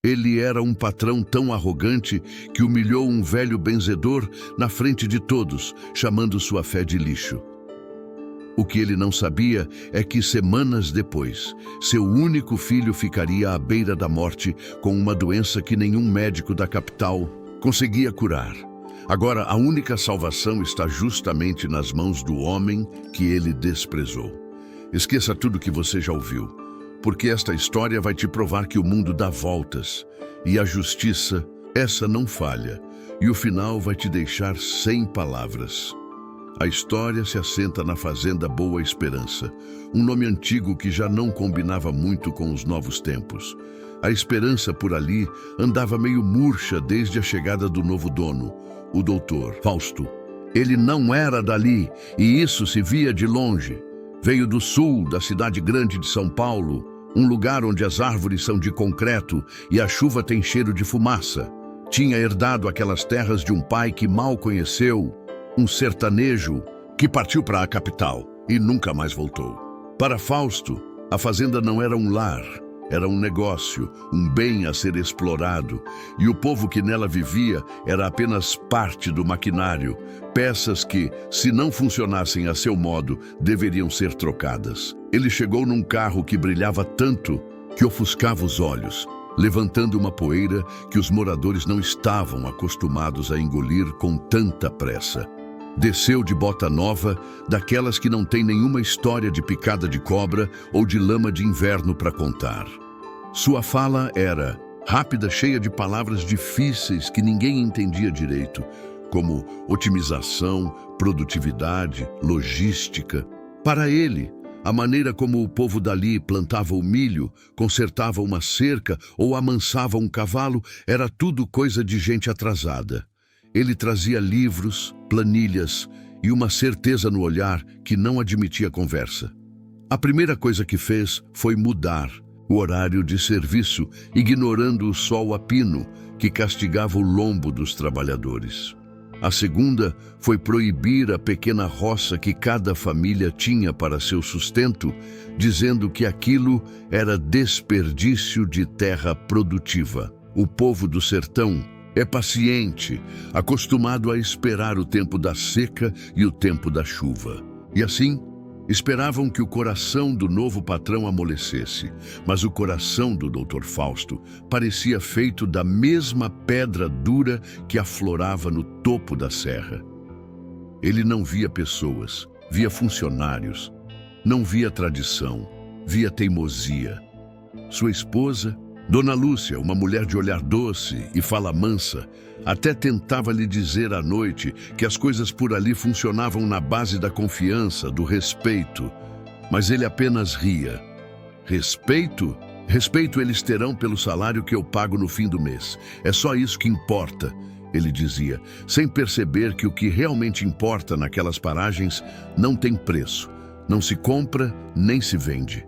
Ele era um patrão tão arrogante que humilhou um velho benzedor na frente de todos, chamando sua fé de lixo. O que ele não sabia é que semanas depois, seu único filho ficaria à beira da morte com uma doença que nenhum médico da capital conseguia curar. Agora, a única salvação está justamente nas mãos do homem que ele desprezou. Esqueça tudo que você já ouviu, porque esta história vai te provar que o mundo dá voltas e a justiça, essa não falha, e o final vai te deixar sem palavras. A história se assenta na fazenda Boa Esperança, um nome antigo que já não combinava muito com os novos tempos. A esperança por ali andava meio murcha desde a chegada do novo dono, o doutor Fausto. Ele não era dali, e isso se via de longe. Veio do sul, da cidade grande de São Paulo, um lugar onde as árvores são de concreto e a chuva tem cheiro de fumaça. Tinha herdado aquelas terras de um pai que mal conheceu, um sertanejo que partiu para a capital e nunca mais voltou. Para Fausto, a fazenda não era um lar, era um negócio, um bem a ser explorado, e o povo que nela vivia era apenas parte do maquinário, peças que, se não funcionassem a seu modo, deveriam ser trocadas. Ele chegou num carro que brilhava tanto que ofuscava os olhos, levantando uma poeira que os moradores não estavam acostumados a engolir com tanta pressa. Desceu de bota nova, daquelas que não tem nenhuma história de picada de cobra ou de lama de inverno para contar. Sua fala era rápida, cheia de palavras difíceis que ninguém entendia direito, como otimização, produtividade, logística. Para ele, a maneira como o povo dali plantava o milho, consertava uma cerca ou amansava um cavalo era tudo coisa de gente atrasada. Ele trazia livros, planilhas e uma certeza no olhar que não admitia conversa. A primeira coisa que fez foi mudar o horário de serviço, ignorando o sol a pino que castigava o lombo dos trabalhadores. A segunda foi proibir a pequena roça que cada família tinha para seu sustento, dizendo que aquilo era desperdício de terra produtiva. O povo do sertão é paciente, acostumado a esperar o tempo da seca e o tempo da chuva. E assim, esperavam que o coração do novo patrão amolecesse, mas o coração do Dr. Fausto parecia feito da mesma pedra dura que aflorava no topo da serra. Ele não via pessoas, via funcionários, não via tradição, via teimosia. Sua esposa, Dona Lúcia, uma mulher de olhar doce e fala mansa, até tentava lhe dizer à noite que as coisas por ali funcionavam na base da confiança, do respeito. Mas ele apenas ria. Respeito? Respeito eles terão pelo salário que eu pago no fim do mês. É só isso que importa, ele dizia, sem perceber que o que realmente importa naquelas paragens não tem preço, não se compra nem se vende.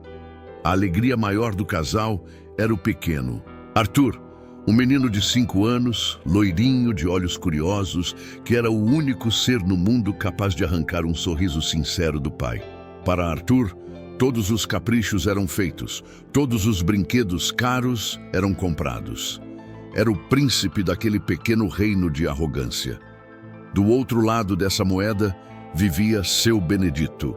A alegria maior do casal era o pequeno, Arthur, um menino de 5 anos, loirinho, de olhos curiosos, que era o único ser no mundo capaz de arrancar um sorriso sincero do pai. Para Arthur, todos os caprichos eram feitos, todos os brinquedos caros eram comprados. Era o príncipe daquele pequeno reino de arrogância. Do outro lado dessa moeda vivia seu Benedito.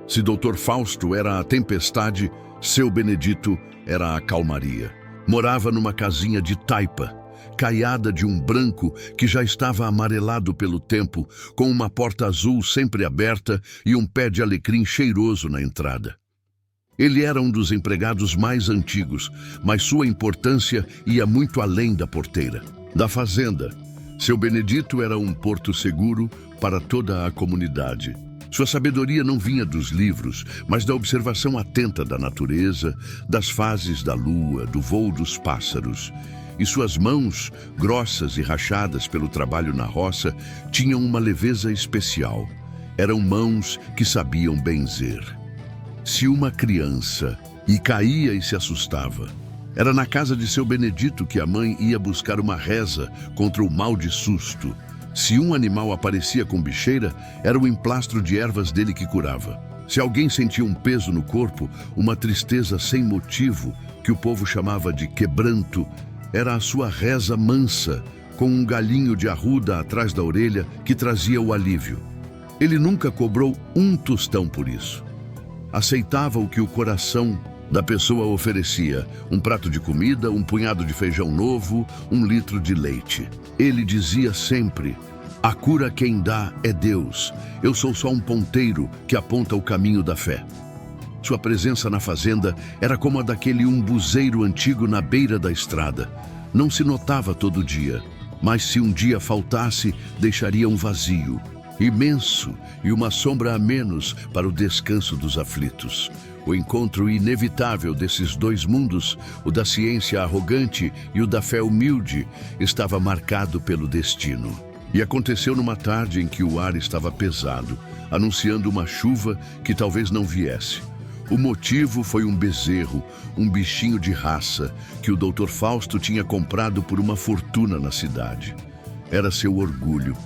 Se Dr. Fausto era a tempestade, seu Benedito era a calmaria. Morava numa casinha de taipa, caiada de um branco que já estava amarelado pelo tempo, com uma porta azul sempre aberta e um pé de alecrim cheiroso na entrada. Ele era um dos empregados mais antigos, mas sua importância ia muito além da porteira, da fazenda. Seu Benedito era um porto seguro para toda a comunidade. Sua sabedoria não vinha dos livros, mas da observação atenta da natureza, das fases da lua, do voo dos pássaros. E suas mãos, grossas e rachadas pelo trabalho na roça, tinham uma leveza especial. Eram mãos que sabiam benzer. Se uma criança caía e se assustava, era na casa de seu Benedito que a mãe ia buscar uma reza contra o mal de susto. Se um animal aparecia com bicheira, era o emplastro de ervas dele que curava. Se alguém sentia um peso no corpo, uma tristeza sem motivo, que o povo chamava de quebranto, era a sua reza mansa, com um galinho de arruda atrás da orelha que trazia o alívio. Ele nunca cobrou um tostão por isso. Aceitava o que o coração da pessoa oferecia: um prato de comida, um punhado de feijão novo, 1 litro de leite. Ele dizia sempre: a cura quem dá é Deus. Eu sou só um ponteiro que aponta o caminho da fé. Sua presença na fazenda era como a daquele umbuzeiro antigo na beira da estrada. Não se notava todo dia, mas se um dia faltasse, deixaria um vazio imenso e uma sombra a menos para o descanso dos aflitos. O encontro inevitável desses dois mundos, o da ciência arrogante e o da fé humilde, estava marcado pelo destino. E aconteceu numa tarde em que o ar estava pesado, anunciando uma chuva que talvez não viesse. O motivo foi um bezerro, um bichinho de raça, que o Dr. Fausto tinha comprado por uma fortuna na cidade. Era seu orgulho,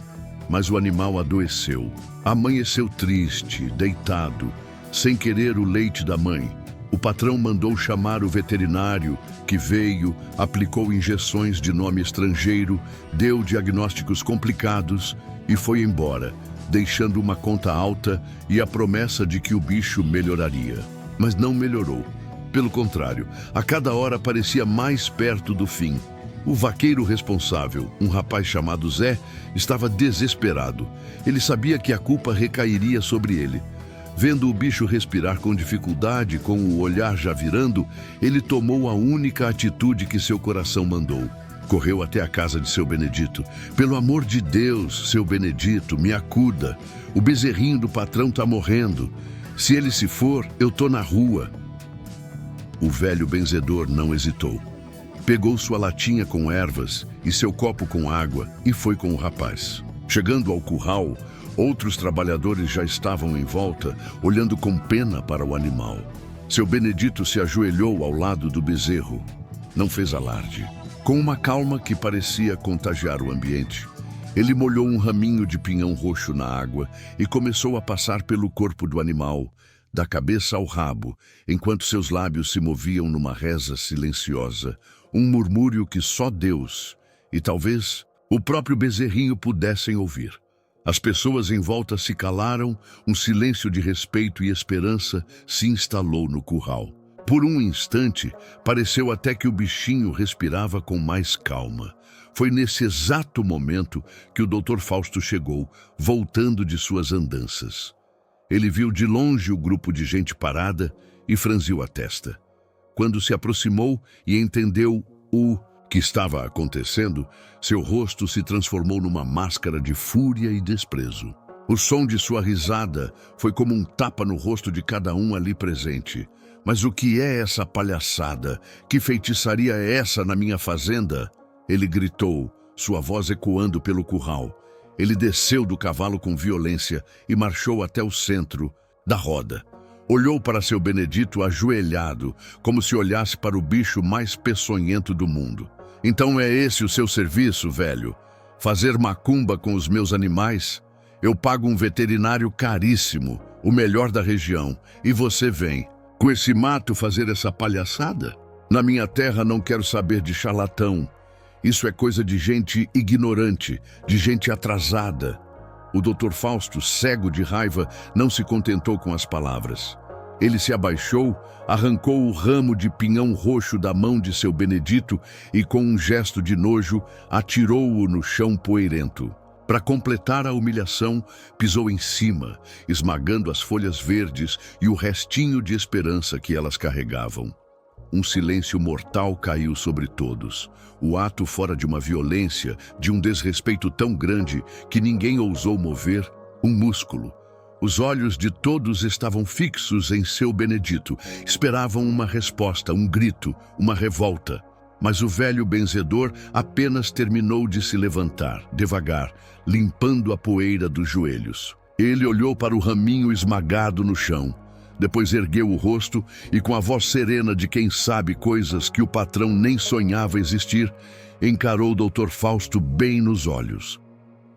mas o animal adoeceu. Amanheceu triste, deitado, sem querer o leite da mãe. O patrão mandou chamar o veterinário, que veio, aplicou injeções de nome estrangeiro, deu diagnósticos complicados e foi embora, deixando uma conta alta e a promessa de que o bicho melhoraria. Mas não melhorou. Pelo contrário, a cada hora parecia mais perto do fim. O vaqueiro responsável, um rapaz chamado Zé, estava desesperado. Ele sabia que a culpa recairia sobre ele. Vendo o bicho respirar com dificuldade, com o olhar já virando, ele tomou a única atitude que seu coração mandou. Correu até a casa de seu Benedito. Pelo amor de Deus, seu Benedito, me acuda. O bezerrinho do patrão está morrendo. Se ele se for, eu tô na rua. O velho benzedor não hesitou. Pegou sua latinha com ervas e seu copo com água e foi com o rapaz. Chegando ao curral, outros trabalhadores já estavam em volta, olhando com pena para o animal. Seu Benedito se ajoelhou ao lado do bezerro. Não fez alarde. Com uma calma que parecia contagiar o ambiente, ele molhou um raminho de pinhão roxo na água e começou a passar pelo corpo do animal, da cabeça ao rabo, enquanto seus lábios se moviam numa reza silenciosa, um murmúrio que só Deus e talvez o próprio bezerrinho pudessem ouvir. As pessoas em volta se calaram, um silêncio de respeito e esperança se instalou no curral. Por um instante, pareceu até que o bichinho respirava com mais calma. Foi nesse exato momento que o Dr. Fausto chegou, voltando de suas andanças. Ele viu de longe o grupo de gente parada e franziu a testa. Quando se aproximou e entendeu o que estava acontecendo, seu rosto se transformou numa máscara de fúria e desprezo. O som de sua risada foi como um tapa no rosto de cada um ali presente. Mas o que é essa palhaçada? Que feitiçaria é essa na minha fazenda? Ele gritou, sua voz ecoando pelo curral. Ele desceu do cavalo com violência e marchou até o centro da roda. Olhou para seu Benedito ajoelhado, como se olhasse para o bicho mais peçonhento do mundo. Então é esse o seu serviço, velho? Fazer macumba com os meus animais? Eu pago um veterinário caríssimo, o melhor da região, e você vem, com esse mato, fazer essa palhaçada? Na minha terra não quero saber de charlatão. Isso é coisa de gente ignorante, de gente atrasada. O Dr. Fausto, cego de raiva, não se contentou com as palavras. Ele se abaixou, arrancou o ramo de pinhão roxo da mão de seu Benedito e, com um gesto de nojo, atirou-o no chão poeirento. Para completar a humilhação, pisou em cima, esmagando as folhas verdes e o restinho de esperança que elas carregavam. Um silêncio mortal caiu sobre todos. O ato fora de uma violência, de um desrespeito tão grande que ninguém ousou mover um músculo. Os olhos de todos estavam fixos em seu Benedito. Esperavam uma resposta, um grito, uma revolta. Mas o velho benzedor apenas terminou de se levantar, devagar, limpando a poeira dos joelhos. Ele olhou para o raminho esmagado no chão. Depois ergueu o rosto e, com a voz serena de quem sabe coisas que o patrão nem sonhava existir, encarou o Dr. Fausto bem nos olhos.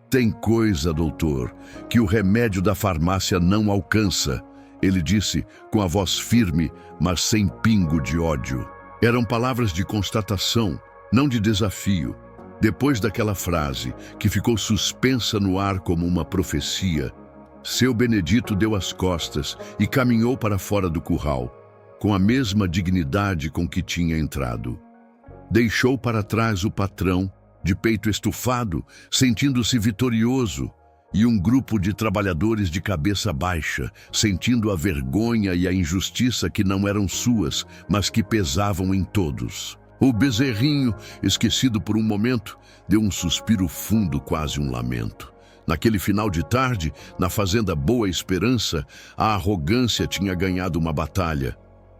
Tem coisa, doutor, que o remédio da farmácia não alcança, ele disse com a voz firme, mas sem pingo de ódio. Eram palavras de constatação, não de desafio. Depois daquela frase, que ficou suspensa no ar como uma profecia, seu Benedito deu as costas e caminhou para fora do curral, com a mesma dignidade com que tinha entrado. Deixou para trás o patrão, de peito estufado, sentindo-se vitorioso, e um grupo de trabalhadores de cabeça baixa, sentindo a vergonha e a injustiça que não eram suas, mas que pesavam em todos. O bezerrinho, esquecido por um momento, deu um suspiro fundo, quase um lamento. Naquele final de tarde, na fazenda Boa Esperança, a arrogância tinha ganhado uma batalha.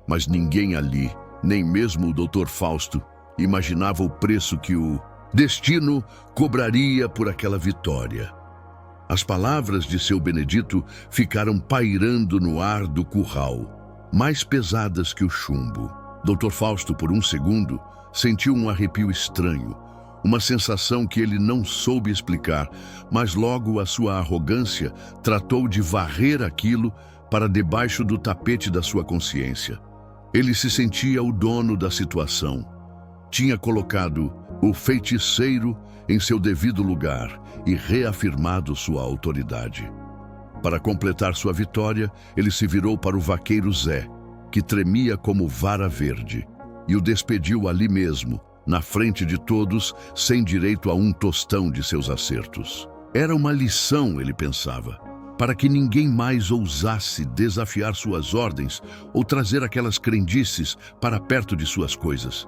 Mas ninguém ali, nem mesmo o Dr. Fausto, imaginava o preço que o destino cobraria por aquela vitória. As palavras de seu Benedito ficaram pairando no ar do curral, mais pesadas que o chumbo. Dr. Fausto, por um segundo, sentiu um arrepio estranho, uma sensação que ele não soube explicar, mas logo a sua arrogância tratou de varrer aquilo para debaixo do tapete da sua consciência. Ele se sentia o dono da situação. Tinha colocado o feiticeiro em seu devido lugar e reafirmado sua autoridade. Para completar sua vitória, ele se virou para o vaqueiro Zé, que tremia como vara verde, e o despediu ali mesmo, na frente de todos, sem direito a um tostão de seus acertos. Era uma lição, ele pensava, para que ninguém mais ousasse desafiar suas ordens ou trazer aquelas crendices para perto de suas coisas.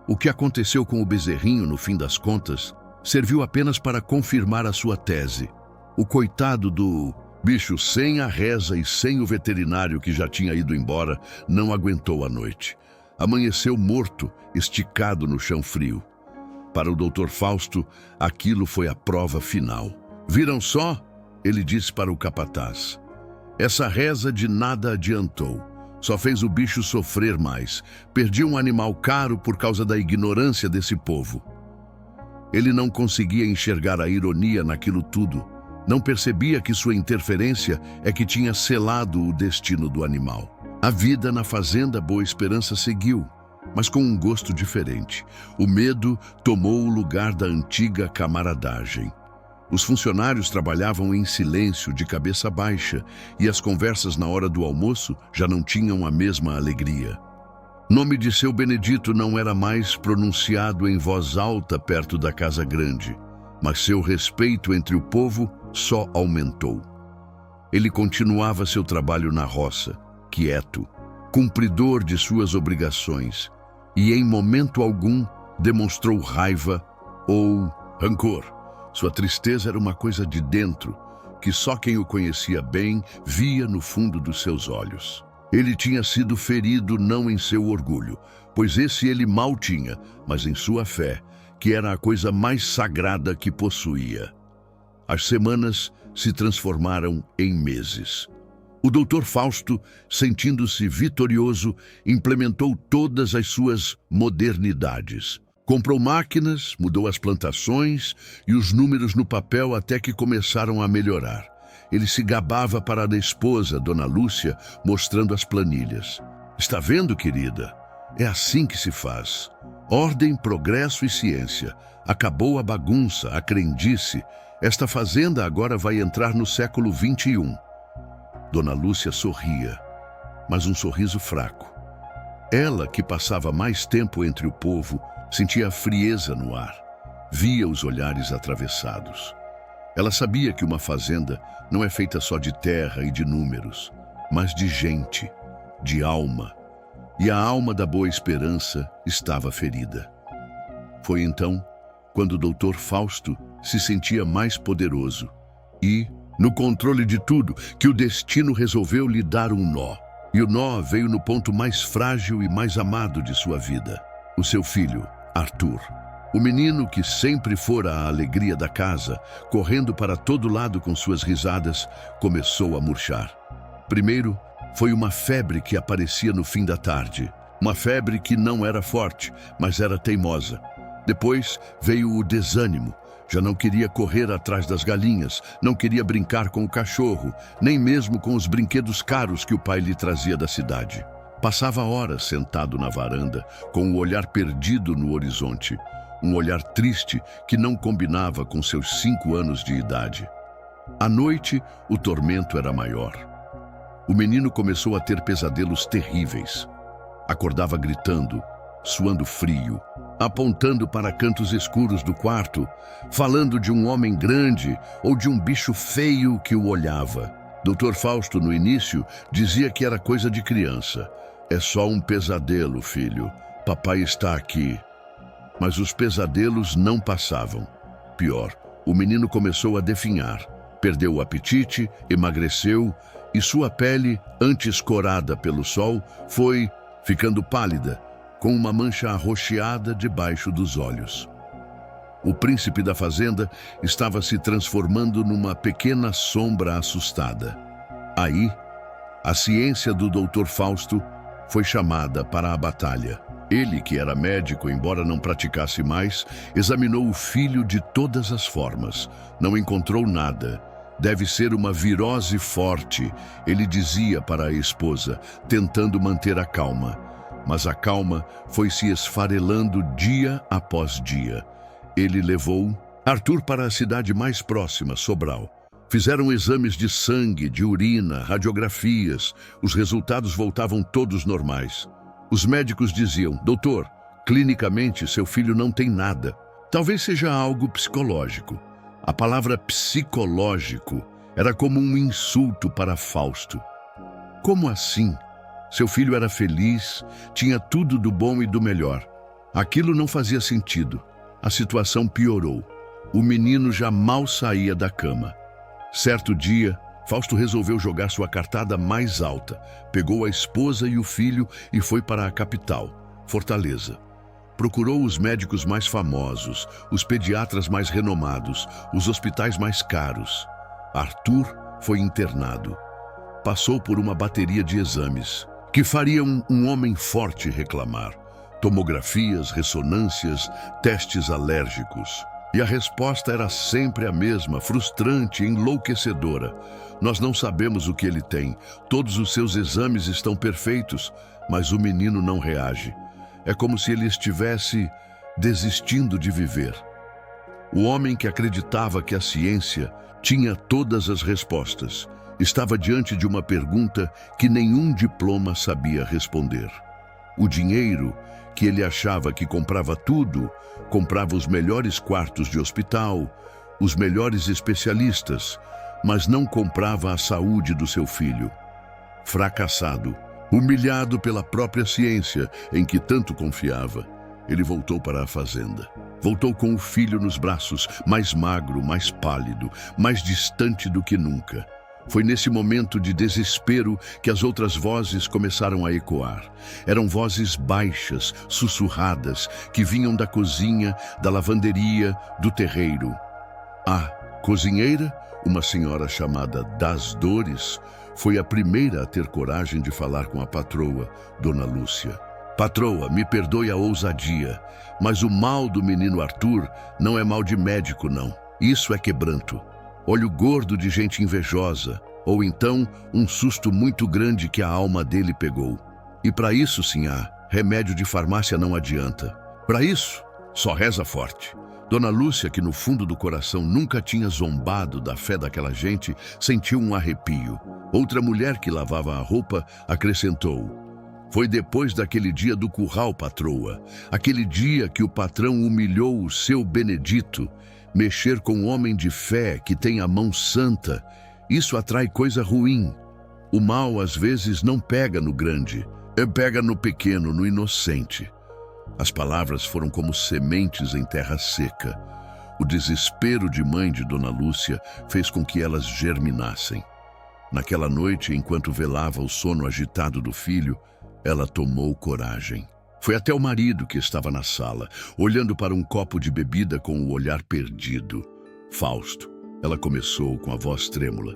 O que aconteceu com o bezerrinho, no fim das contas, serviu apenas para confirmar a sua tese. O coitado do bicho, sem a reza e sem o veterinário que já tinha ido embora, não aguentou a noite. Amanheceu morto, esticado no chão frio. Para o Dr. Fausto, aquilo foi a prova final. Viram só? Ele disse para o capataz. Essa reza de nada adiantou. Só fez o bicho sofrer mais. Perdi um animal caro por causa da ignorância desse povo. Ele não conseguia enxergar a ironia naquilo tudo. Não percebia que sua interferência é que tinha selado o destino do animal. A vida na fazenda Boa Esperança seguiu, mas com um gosto diferente. O medo tomou o lugar da antiga camaradagem. Os funcionários trabalhavam em silêncio, de cabeça baixa, e as conversas na hora do almoço já não tinham a mesma alegria. O nome de seu Benedito não era mais pronunciado em voz alta perto da casa grande, mas seu respeito entre o povo só aumentou. Ele continuava seu trabalho na roça, quieto, cumpridor de suas obrigações, e em momento algum demonstrou raiva ou rancor. Sua tristeza era uma coisa de dentro, que só quem o conhecia bem via no fundo dos seus olhos. Ele tinha sido ferido não em seu orgulho, pois esse ele mal tinha, mas em sua fé, que era a coisa mais sagrada que possuía. As semanas se transformaram em meses. O Dr. Fausto, sentindo-se vitorioso, implementou todas as suas modernidades. Comprou máquinas, mudou as plantações e os números no papel até que começaram a melhorar. Ele se gabava para a esposa, Dona Lúcia, mostrando as planilhas. Está vendo, querida? É assim que se faz. Ordem, progresso e ciência. Acabou a bagunça, a crendice. Esta fazenda agora vai entrar no século XXI. Dona Lúcia sorria, mas um sorriso fraco. Ela, que passava mais tempo entre o povo, sentia a frieza no ar, via os olhares atravessados. Ela sabia que uma fazenda não é feita só de terra e de números, mas de gente, de alma. E a alma da Boa Esperança estava ferida. Foi então, quando o Dr. Fausto se sentia mais poderoso e, no controle de tudo, que o destino resolveu lhe dar um nó. E o nó veio no ponto mais frágil e mais amado de sua vida. O seu filho, Arthur. O menino que sempre fora a alegria da casa, correndo para todo lado com suas risadas, começou a murchar. Primeiro, foi uma febre que aparecia no fim da tarde. Uma febre que não era forte, mas era teimosa. Depois veio o desânimo. Já não queria correr atrás das galinhas, não queria brincar com o cachorro, nem mesmo com os brinquedos caros que o pai lhe trazia da cidade. Passava horas sentado na varanda, com o olhar perdido no horizonte, um olhar triste que não combinava com seus 5 anos de idade. À noite, o tormento era maior. O menino começou a ter pesadelos terríveis. Acordava gritando, suando frio, apontando para cantos escuros do quarto, falando de um homem grande ou de um bicho feio que o olhava. Dr. Fausto, no início, dizia que era coisa de criança. É só um pesadelo, filho. Papai está aqui. Mas os pesadelos não passavam. Pior, o menino começou a definhar. Perdeu o apetite, emagreceu e sua pele, antes corada pelo sol, foi ficando pálida, com uma mancha arroxeada debaixo dos olhos. O príncipe da fazenda estava se transformando numa pequena sombra assustada. Aí, a ciência do Dr. Fausto foi chamada para a batalha. Ele, que era médico, embora não praticasse mais, examinou o filho de todas as formas. Não encontrou nada. Deve ser uma virose forte, ele dizia para a esposa, tentando manter a calma. Mas a calma foi se esfarelando dia após dia. Ele levou Arthur para a cidade mais próxima, Sobral. Fizeram exames de sangue, de urina, radiografias. Os resultados voltavam todos normais. Os médicos diziam: doutor, clinicamente seu filho não tem nada. Talvez seja algo psicológico. A palavra psicológico era como um insulto para Fausto. Como assim? Seu filho era feliz, tinha tudo do bom e do melhor. Aquilo não fazia sentido. A situação piorou. O menino já mal saía da cama. Certo dia, Fausto resolveu jogar sua cartada mais alta. Pegou a esposa e o filho e foi para a capital, Fortaleza. Procurou os médicos mais famosos, os pediatras mais renomados, os hospitais mais caros. Arthur foi internado. Passou por uma bateria de exames que fariam um homem forte reclamar. Tomografias, ressonâncias, testes alérgicos. E a resposta era sempre a mesma, frustrante, enlouquecedora. Nós não sabemos o que ele tem. Todos os seus exames estão perfeitos, mas o menino não reage. É como se ele estivesse desistindo de viver. O homem que acreditava que a ciência tinha todas as respostas estava diante de uma pergunta que nenhum diploma sabia responder. O dinheiro, que ele achava que comprava tudo, comprava os melhores quartos de hospital, os melhores especialistas, mas não comprava a saúde do seu filho. Fracassado, humilhado pela própria ciência em que tanto confiava, ele voltou para a fazenda. Voltou com o filho nos braços, mais magro, mais pálido, mais distante do que nunca. Foi nesse momento de desespero que as outras vozes começaram a ecoar. Eram vozes baixas, sussurradas, que vinham da cozinha, da lavanderia, do terreiro. A cozinheira, uma senhora chamada Das Dores, foi a primeira a ter coragem de falar com a patroa, Dona Lúcia. Patroa, me perdoe a ousadia, mas o mal do menino Arthur não é mal de médico, não. Isso é quebranto. Olho gordo de gente invejosa, ou então um susto muito grande que a alma dele pegou. E para isso, sinhá, remédio de farmácia não adianta. Para isso, só reza forte. Dona Lúcia, que no fundo do coração nunca tinha zombado da fé daquela gente, sentiu um arrepio. Outra mulher que lavava a roupa acrescentou: foi depois daquele dia do curral, patroa. Aquele dia que o patrão humilhou o seu Benedito. Mexer com um homem de fé que tem a mão santa, isso atrai coisa ruim. O mal, às vezes, não pega no grande, pega no pequeno, no inocente. As palavras foram como sementes em terra seca. O desespero de mãe de Dona Lúcia fez com que elas germinassem. Naquela noite, enquanto velava o sono agitado do filho, ela tomou coragem. Foi até o marido, que estava na sala, olhando para um copo de bebida com o olhar perdido. Fausto, ela começou com a voz trêmula.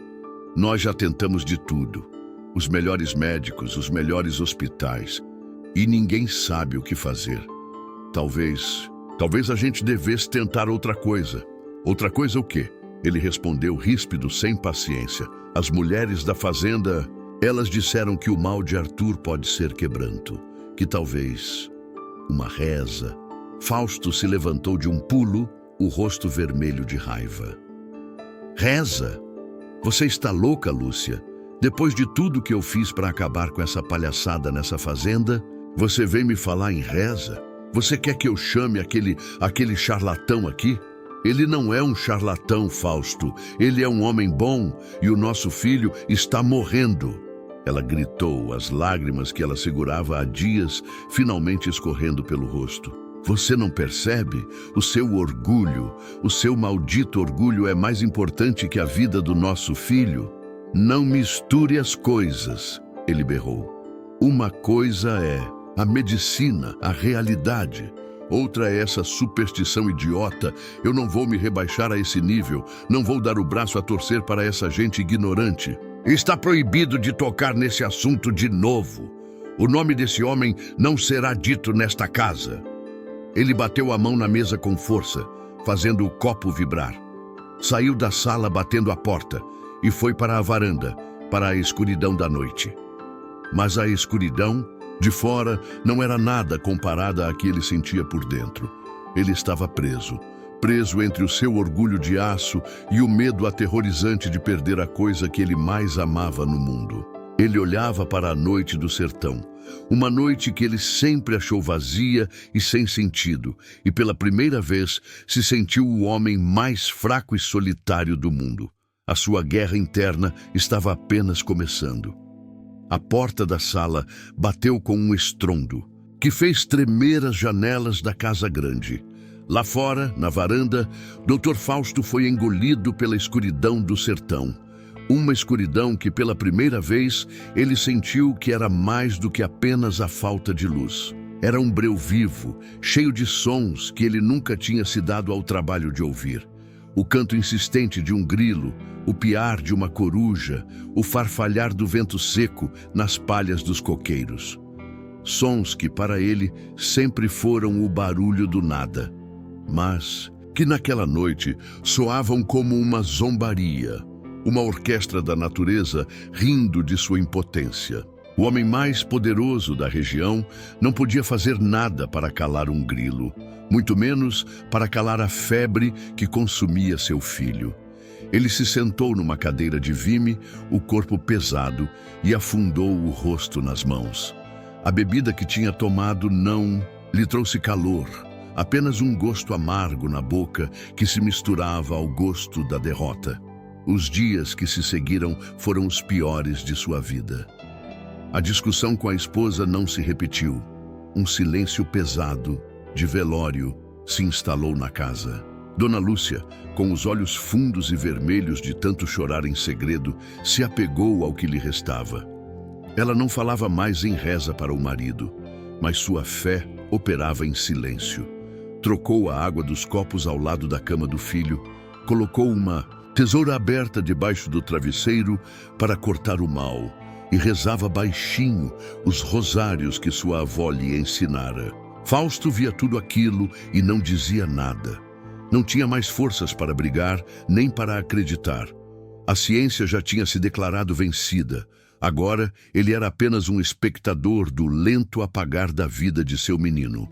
Nós já tentamos de tudo. Os melhores médicos, os melhores hospitais. E ninguém sabe o que fazer. Talvez a gente devesse tentar outra coisa. Outra coisa o quê? Ele respondeu ríspido, sem paciência. As mulheres da fazenda Elas disseram que o mal de Arthur pode ser quebranto, que talvez uma reza. Fausto se levantou de um pulo, o rosto vermelho de raiva. Reza? Você está louca, Lúcia? Depois de tudo que eu fiz para acabar com essa palhaçada nessa fazenda, você vem me falar em reza? Você quer que eu chame aquele charlatão aqui? Ele não é um charlatão, Fausto. Ele é um homem bom e o nosso filho está morrendo. Ela gritou, as lágrimas que ela segurava há dias finalmente escorrendo pelo rosto. Você não percebe? O seu orgulho, o seu maldito orgulho é mais importante que a vida do nosso filho? Não misture as coisas, ele berrou. Uma coisa é a medicina, a realidade. Outra é essa superstição idiota. Eu não vou me rebaixar a esse nível. Não vou dar o braço a torcer para essa gente ignorante. Está proibido de tocar nesse assunto de novo. O nome desse homem não será dito nesta casa. Ele bateu a mão na mesa com força, fazendo o copo vibrar. Saiu da sala batendo a porta e foi para a varanda, para a escuridão da noite. Mas a escuridão de fora não era nada comparada à que ele sentia por dentro. Ele estava preso entre o seu orgulho de aço e o medo aterrorizante de perder a coisa que ele mais amava no mundo. Ele olhava para a noite do sertão, uma noite que ele sempre achou vazia e sem sentido, e pela primeira vez se sentiu o homem mais fraco e solitário do mundo. A sua guerra interna estava apenas começando. A porta da sala bateu com um estrondo, que fez tremer as janelas da casa grande. Lá fora, na varanda, Dr. Fausto foi engolido pela escuridão do sertão. Uma escuridão que, pela primeira vez, ele sentiu que era mais do que apenas a falta de luz. Era um breu vivo, cheio de sons que ele nunca tinha se dado ao trabalho de ouvir. O canto insistente de um grilo, o piar de uma coruja, o farfalhar do vento seco nas palhas dos coqueiros. Sons que, para ele, sempre foram o barulho do nada, mas que naquela noite soavam como uma zombaria. Uma orquestra da natureza rindo de sua impotência. O homem mais poderoso da região não podia fazer nada para calar um grilo, muito menos para calar a febre que consumia seu filho. Ele se sentou numa cadeira de vime, o corpo pesado, e afundou o rosto nas mãos. A bebida que tinha tomado não lhe trouxe calor, apenas um gosto amargo na boca que se misturava ao gosto da derrota. Os dias que se seguiram foram os piores de sua vida. A discussão com a esposa não se repetiu. Um silêncio pesado, de velório, se instalou na casa. Dona Lúcia, com os olhos fundos e vermelhos de tanto chorar em segredo, se apegou ao que lhe restava. Ela não falava mais em reza para o marido, mas sua fé operava em silêncio. Trocou a água dos copos ao lado da cama do filho, colocou uma tesoura aberta debaixo do travesseiro para cortar o mal e rezava baixinho os rosários que sua avó lhe ensinara. Fausto via tudo aquilo e não dizia nada. Não tinha mais forças para brigar, nem para acreditar. A ciência já tinha se declarado vencida. Agora, ele era apenas um espectador do lento apagar da vida de seu menino.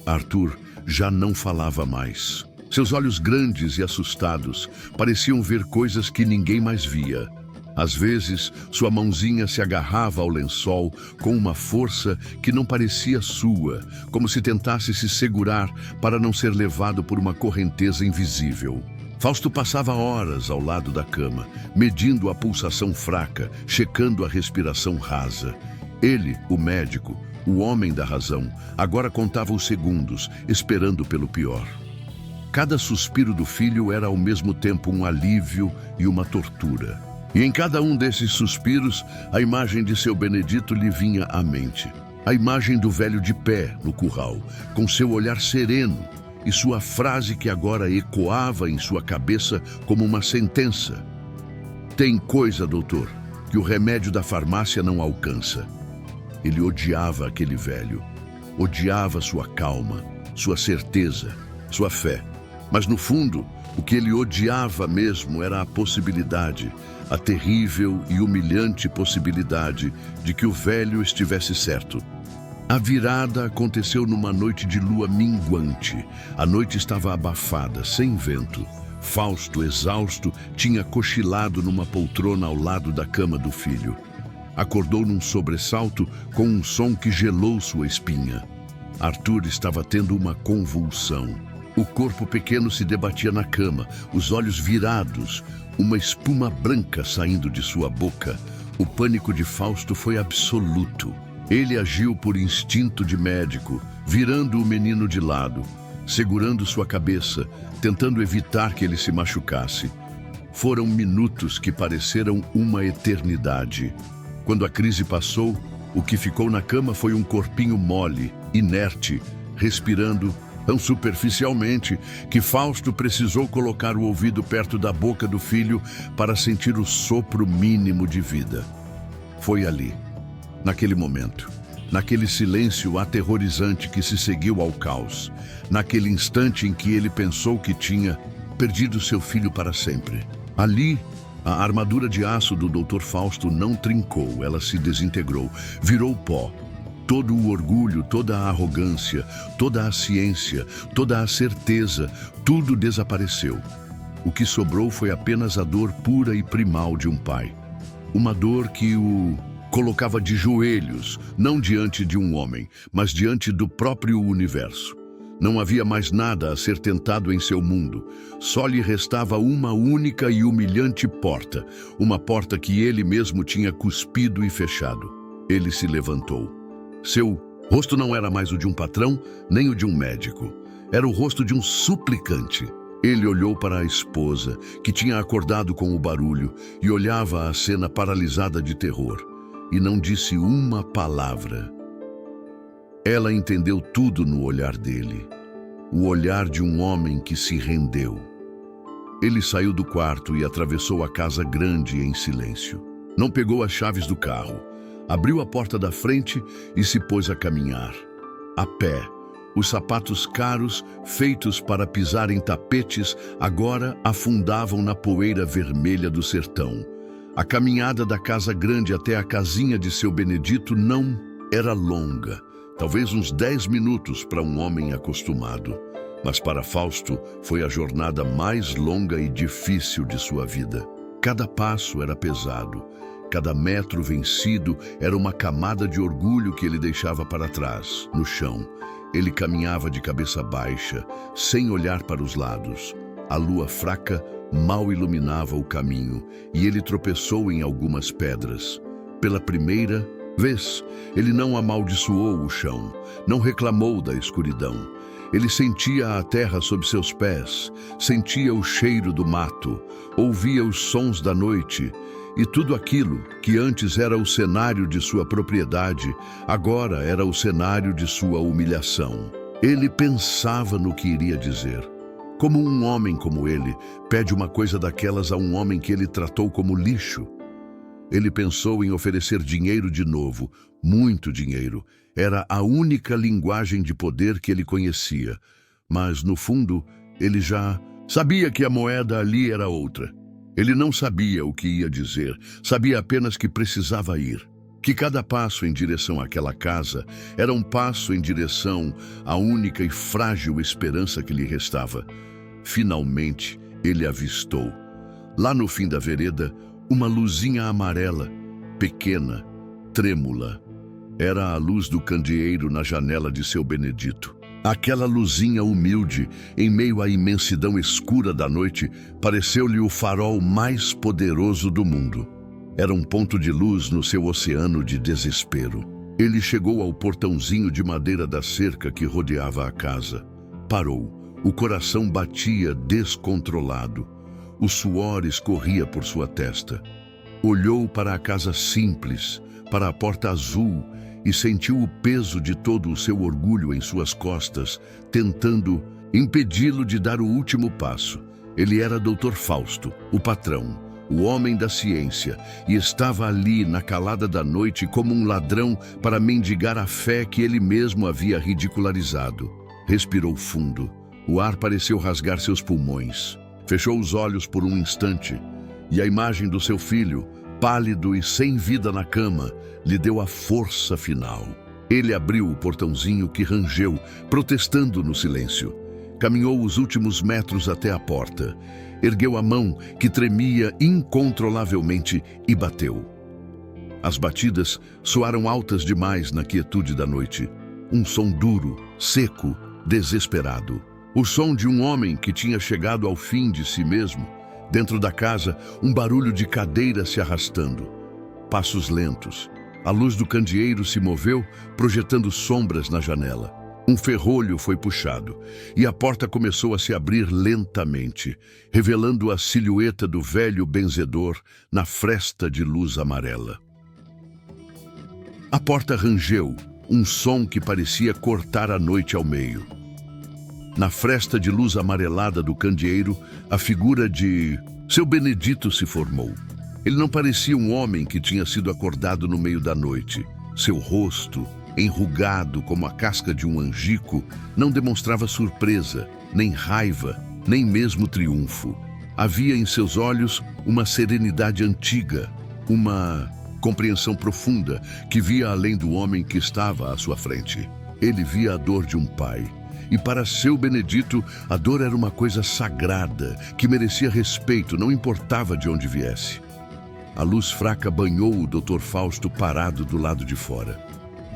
Arthur já não falava mais. Seus olhos grandes e assustados pareciam ver coisas que ninguém mais via. Às vezes, sua mãozinha se agarrava ao lençol com uma força que não parecia sua, como se tentasse se segurar para não ser levado por uma correnteza invisível. Fausto passava horas ao lado da cama, medindo a pulsação fraca, checando a respiração rasa. Ele, o médico, o homem da razão, agora contava os segundos, esperando pelo pior. Cada suspiro do filho era ao mesmo tempo um alívio e uma tortura. E em cada um desses suspiros, a imagem de seu Benedito lhe vinha à mente. A imagem do velho de pé no curral, com seu olhar sereno e sua frase que agora ecoava em sua cabeça como uma sentença. Tem coisa, doutor, que o remédio da farmácia não alcança. Ele odiava aquele velho. Odiava sua calma, sua certeza, sua fé. Mas no fundo, o que ele odiava mesmo era a possibilidade, a terrível e humilhante possibilidade de que o velho estivesse certo. A virada aconteceu numa noite de lua minguante. A noite estava abafada, sem vento. Fausto, exausto, tinha cochilado numa poltrona ao lado da cama do filho. Acordou num sobressalto com um som que gelou sua espinha. Arthur estava tendo uma convulsão. O corpo pequeno se debatia na cama, os olhos virados, uma espuma branca saindo de sua boca. O pânico de Fausto foi absoluto. Ele agiu por instinto de médico, virando o menino de lado, segurando sua cabeça, tentando evitar que ele se machucasse. Foram minutos que pareceram uma eternidade. Quando a crise passou, o que ficou na cama foi um corpinho mole, inerte, respirando tão superficialmente que Fausto precisou colocar o ouvido perto da boca do filho para sentir o sopro mínimo de vida. Foi ali, naquele momento, naquele silêncio aterrorizante que se seguiu ao caos, naquele instante em que ele pensou que tinha perdido seu filho para sempre. Ali, a armadura de aço do Dr. Fausto não trincou, ela se desintegrou, virou pó. Todo o orgulho, toda a arrogância, toda a ciência, toda a certeza, tudo desapareceu. O que sobrou foi apenas a dor pura e primal de um pai. Uma dor que o colocava de joelhos, não diante de um homem, mas diante do próprio universo. Não havia mais nada a ser tentado em seu mundo. Só lhe restava uma única e humilhante porta, uma porta que ele mesmo tinha cuspido e fechado. Ele se levantou. Seu rosto não era mais o de um patrão, nem o de um médico. Era o rosto de um suplicante. Ele olhou para a esposa, que tinha acordado com o barulho, e olhava a cena paralisada de terror. E não disse uma palavra. Ela entendeu tudo no olhar dele. O olhar de um homem que se rendeu. Ele saiu do quarto e atravessou a casa grande em silêncio. Não pegou as chaves do carro. Abriu a porta da frente e se pôs a caminhar. A pé, os sapatos caros, feitos para pisar em tapetes, agora afundavam na poeira vermelha do sertão. A caminhada da casa grande até a casinha de seu Benedito não era longa. Talvez uns 10 minutos para um homem acostumado. Mas para Fausto foi a jornada mais longa e difícil de sua vida. Cada passo era pesado. Cada metro vencido era uma camada de orgulho que ele deixava para trás, no chão. Ele caminhava de cabeça baixa, sem olhar para os lados. A lua fraca mal iluminava o caminho e ele tropeçou em algumas pedras. Pela primeira vez, ele não amaldiçoou o chão, não reclamou da escuridão. Ele sentia a terra sob seus pés, sentia o cheiro do mato, ouvia os sons da noite. E tudo aquilo que antes era o cenário de sua propriedade, agora era o cenário de sua humilhação. Ele pensava no que iria dizer. Como um homem como ele pede uma coisa daquelas a um homem que ele tratou como lixo? Ele pensou em oferecer dinheiro de novo, muito dinheiro. Era a única linguagem de poder que ele conhecia. Mas, no fundo, ele já sabia que a moeda ali era outra. Ele não sabia o que ia dizer, sabia apenas que precisava ir. Que cada passo em direção àquela casa era um passo em direção à única e frágil esperança que lhe restava. Finalmente, ele avistou, lá no fim da vereda, uma luzinha amarela, pequena, trêmula. Era a luz do candeeiro na janela de seu Benedito. Aquela luzinha humilde, em meio à imensidão escura da noite, pareceu-lhe o farol mais poderoso do mundo. Era um ponto de luz no seu oceano de desespero. Ele chegou ao portãozinho de madeira da cerca que rodeava a casa. Parou. O coração batia descontrolado. O suor escorria por sua testa. Olhou para a casa simples, para a porta azul, e sentiu o peso de todo o seu orgulho em suas costas, tentando impedi-lo de dar o último passo. Ele era Dr. Fausto, o patrão, o homem da ciência, e estava ali na calada da noite como um ladrão para mendigar a fé que ele mesmo havia ridicularizado. Respirou fundo. O ar pareceu rasgar seus pulmões. Fechou os olhos por um instante, e a imagem do seu filho, pálido e sem vida na cama, lhe deu a força final. Ele abriu o portãozinho que rangeu, protestando no silêncio. Caminhou os últimos metros até a porta. Ergueu a mão, que tremia incontrolavelmente, e bateu. As batidas soaram altas demais na quietude da noite. Um som duro, seco, desesperado. O som de um homem que tinha chegado ao fim de si mesmo. Dentro da casa, um barulho de cadeira se arrastando. Passos lentos. A luz do candeeiro se moveu, projetando sombras na janela. Um ferrolho foi puxado, e a porta começou a se abrir lentamente, revelando a silhueta do velho benzedor na fresta de luz amarela. A porta rangeu, um som que parecia cortar a noite ao meio. Na fresta de luz amarelada do candeeiro, a figura de seu Benedito se formou. Ele não parecia um homem que tinha sido acordado no meio da noite. Seu rosto, enrugado como a casca de um angico, não demonstrava surpresa, nem raiva, nem mesmo triunfo. Havia em seus olhos uma serenidade antiga, uma compreensão profunda que via além do homem que estava à sua frente. Ele via a dor de um pai. E para seu Benedito, a dor era uma coisa sagrada, que merecia respeito, não importava de onde viesse. A luz fraca banhou o Dr. Fausto parado do lado de fora.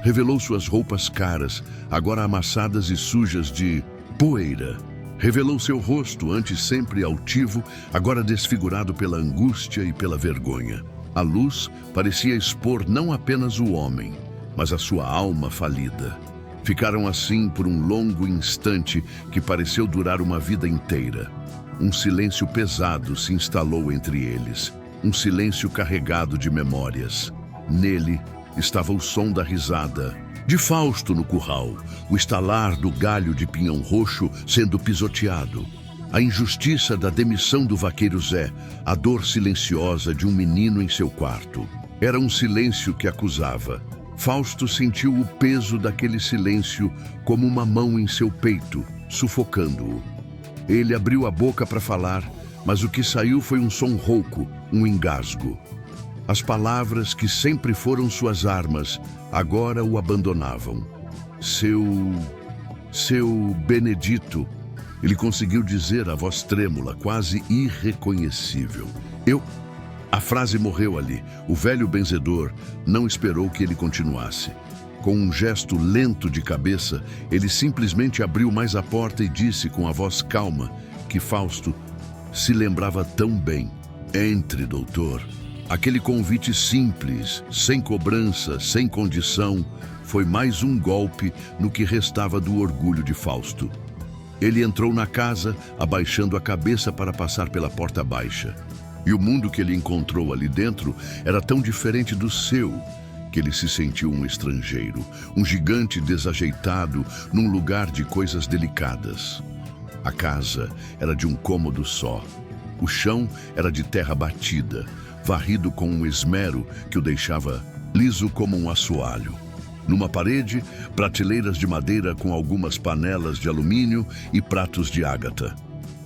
Revelou suas roupas caras, agora amassadas e sujas de poeira. Revelou seu rosto, antes sempre altivo, agora desfigurado pela angústia e pela vergonha. A luz parecia expor não apenas o homem, mas a sua alma falida. Ficaram assim por um longo instante que pareceu durar uma vida inteira. Um silêncio pesado se instalou entre eles, um silêncio carregado de memórias. Nele estava o som da risada de Fausto no curral, o estalar do galho de pinhão roxo sendo pisoteado, a injustiça da demissão do vaqueiro Zé, a dor silenciosa de um menino em seu quarto. Era um silêncio que acusava. Fausto sentiu o peso daquele silêncio como uma mão em seu peito, sufocando-o. Ele abriu a boca para falar, mas o que saiu foi um som rouco, um engasgo. As palavras que sempre foram suas armas, agora o abandonavam. Seu Benedito, ele conseguiu dizer a voz trêmula, quase irreconhecível. A frase morreu ali. O velho benzedor não esperou que ele continuasse. Com um gesto lento de cabeça, ele simplesmente abriu mais a porta e disse com a voz calma que Fausto se lembrava tão bem. Entre, doutor. Aquele convite simples, sem cobrança, sem condição, foi mais um golpe no que restava do orgulho de Fausto. Ele entrou na casa, abaixando a cabeça para passar pela porta baixa. E o mundo que ele encontrou ali dentro era tão diferente do seu, que ele se sentiu um estrangeiro, um gigante desajeitado num lugar de coisas delicadas. A casa era de um cômodo só. O chão era de terra batida, varrido com um esmero que o deixava liso como um assoalho. Numa parede, prateleiras de madeira com algumas panelas de alumínio e pratos de ágata.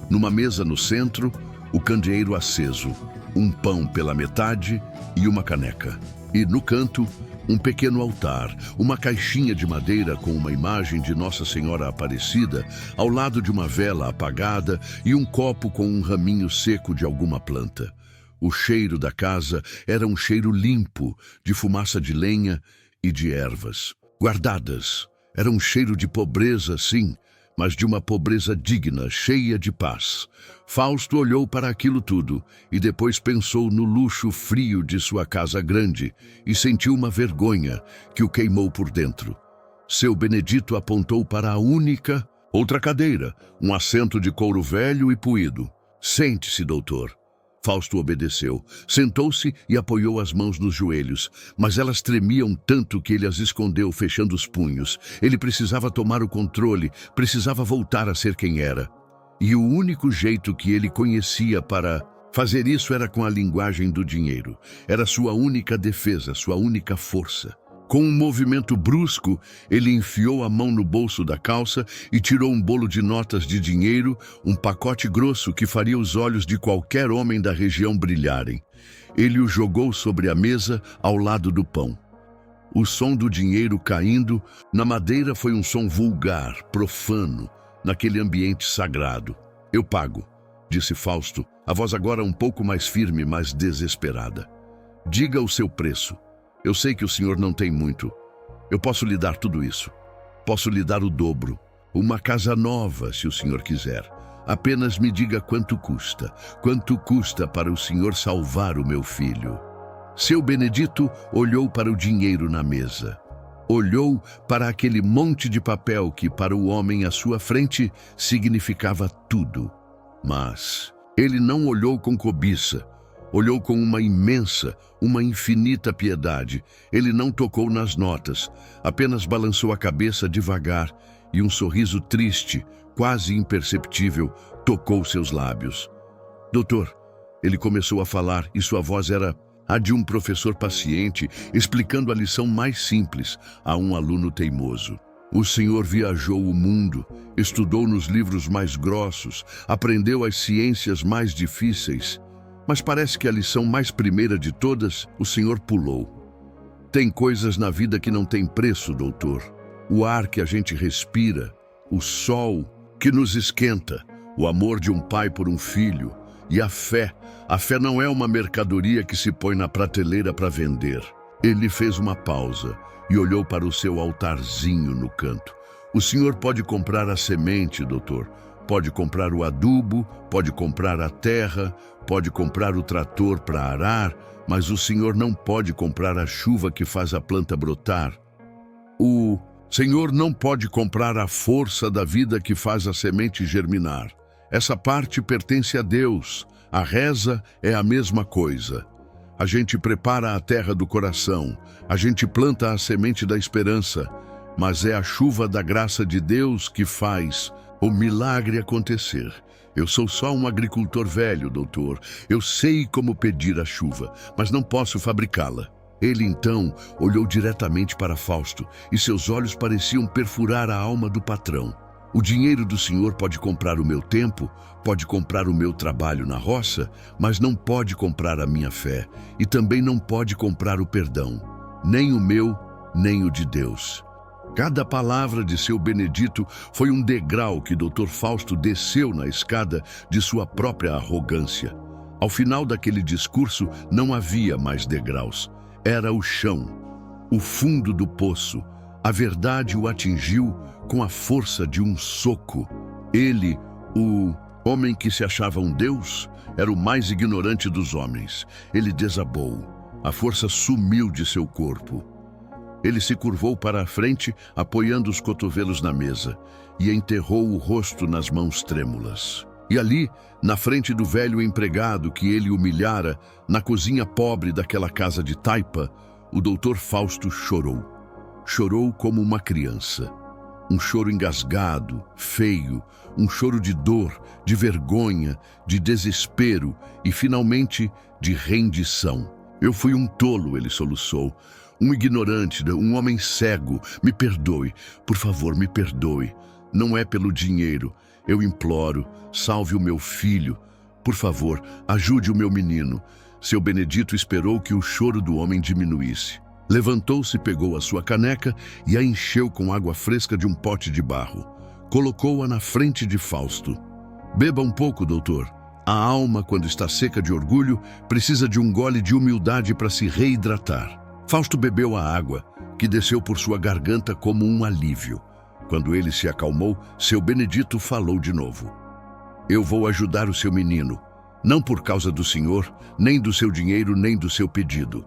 Numa mesa no centro, o candeeiro aceso, um pão pela metade e uma caneca. E no canto, um pequeno altar, uma caixinha de madeira com uma imagem de Nossa Senhora Aparecida, ao lado de uma vela apagada e um copo com um raminho seco de alguma planta. O cheiro da casa era um cheiro limpo, de fumaça de lenha e de ervas. Guardadas, era um cheiro de pobreza, sim, mas de uma pobreza digna, cheia de paz. Fausto olhou para aquilo tudo e depois pensou no luxo frio de sua casa grande e sentiu uma vergonha que o queimou por dentro. Seu Benedito apontou para a única, outra cadeira, um assento de couro velho e puído. Sente-se, doutor. Fausto obedeceu, sentou-se e apoiou as mãos nos joelhos, mas elas tremiam tanto que ele as escondeu, fechando os punhos. Ele precisava tomar o controle, precisava voltar a ser quem era. E o único jeito que ele conhecia para fazer isso era com a linguagem do dinheiro. Era sua única defesa, sua única força. Com um movimento brusco, ele enfiou a mão no bolso da calça e tirou um bolo de notas de dinheiro, um pacote grosso que faria os olhos de qualquer homem da região brilharem. Ele o jogou sobre a mesa, ao lado do pão. O som do dinheiro caindo na madeira foi um som vulgar, profano, naquele ambiente sagrado. "Eu pago", disse Fausto, a voz agora um pouco mais firme, mas desesperada. "Diga o seu preço. Eu sei que o senhor não tem muito. Eu posso lhe dar tudo isso. Posso lhe dar o dobro. Uma casa nova, se o senhor quiser. Apenas me diga quanto custa. Quanto custa para o senhor salvar o meu filho?" Seu Benedito olhou para o dinheiro na mesa. Olhou para aquele monte de papel que, para o homem à sua frente, significava tudo. Mas ele não olhou com cobiça. Olhou com uma imensa, uma infinita piedade. Ele não tocou nas notas, apenas balançou a cabeça devagar e um sorriso triste, quase imperceptível, tocou seus lábios. "Doutor", ele começou a falar e sua voz era a de um professor paciente explicando a lição mais simples a um aluno teimoso. "O senhor viajou o mundo, estudou nos livros mais grossos, aprendeu as ciências mais difíceis, mas parece que a lição mais primeira de todas o senhor pulou. Tem coisas na vida que não têm preço, doutor. O ar que a gente respira, o sol que nos esquenta, o amor de um pai por um filho e a fé. A fé não é uma mercadoria que se põe na prateleira para vender." Ele fez uma pausa e olhou para o seu altarzinho no canto. "O senhor pode comprar a semente, doutor. Pode comprar o adubo, pode comprar a terra, pode comprar o trator para arar, mas o senhor não pode comprar a chuva que faz a planta brotar. O senhor não pode comprar a força da vida que faz a semente germinar. Essa parte pertence a Deus. A reza é a mesma coisa. A gente prepara a terra do coração, a gente planta a semente da esperança, mas é a chuva da graça de Deus que faz o milagre acontecer. Eu sou só um agricultor velho, doutor. Eu sei como pedir a chuva, mas não posso fabricá-la." Ele então olhou diretamente para Fausto e seus olhos pareciam perfurar a alma do patrão. "O dinheiro do senhor pode comprar o meu tempo, pode comprar o meu trabalho na roça, mas não pode comprar a minha fé e também não pode comprar o perdão, nem o meu, nem o de Deus." Cada palavra de seu Benedito foi um degrau que Dr. Fausto desceu na escada de sua própria arrogância. Ao final daquele discurso não havia mais degraus. Era o chão, o fundo do poço. A verdade o atingiu com a força de um soco. Ele, o homem que se achava um deus, era o mais ignorante dos homens. Ele desabou. A força sumiu de seu corpo. Ele se curvou para a frente, apoiando os cotovelos na mesa, e enterrou o rosto nas mãos trêmulas. E ali, na frente do velho empregado que ele humilhara, na cozinha pobre daquela casa de taipa, o doutor Fausto chorou. Chorou como uma criança. Um choro engasgado, feio, um choro de dor, de vergonha, de desespero e, finalmente, de rendição. "Eu fui um tolo", ele soluçou. "Um ignorante, um homem cego. Me perdoe, por favor, me perdoe. Não é pelo dinheiro. Eu imploro, salve o meu filho. Por favor, ajude o meu menino." Seu Benedito esperou que o choro do homem diminuísse. Levantou-se, pegou a sua caneca e a encheu com água fresca de um pote de barro. Colocou-a na frente de Fausto. "Beba um pouco, doutor. A alma, quando está seca de orgulho, precisa de um gole de humildade para se reidratar." Fausto bebeu a água, que desceu por sua garganta como um alívio. Quando ele se acalmou, seu Benedito falou de novo. "Eu vou ajudar o seu menino, não por causa do senhor, nem do seu dinheiro, nem do seu pedido.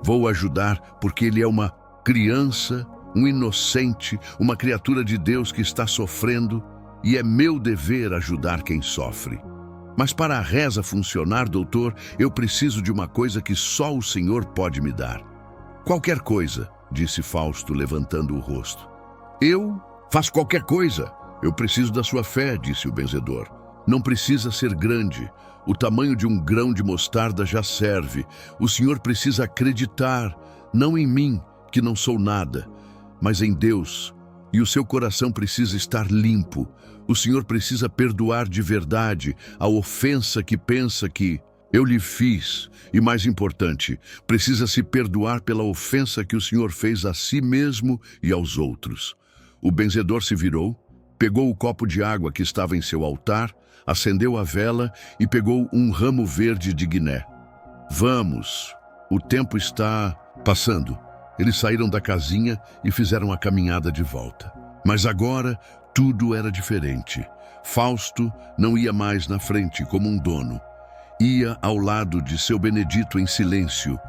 Vou ajudar porque ele é uma criança, um inocente, uma criatura de Deus que está sofrendo, e é meu dever ajudar quem sofre. Mas para a reza funcionar, doutor, eu preciso de uma coisa que só o senhor pode me dar." "Qualquer coisa", disse Fausto, levantando o rosto. "Eu faço qualquer coisa. Eu preciso da sua fé", disse o benzedor. "Não precisa ser grande. O tamanho de um grão de mostarda já serve. O senhor precisa acreditar, não em mim, que não sou nada, mas em Deus, e o seu coração precisa estar limpo. O Senhor precisa perdoar de verdade a ofensa que pensa que eu lhe fiz, e mais importante, precisa se perdoar pela ofensa que o Senhor fez a si mesmo e aos outros. O benzedor se virou, pegou o copo de água que estava em seu altar, acendeu a vela e pegou um ramo verde de guiné. Vamos, o tempo está passando. Eles saíram da casinha e fizeram a caminhada de volta. Mas agora tudo era diferente. Fausto não ia mais na frente como um dono. Ia ao lado de seu Benedito em silêncio,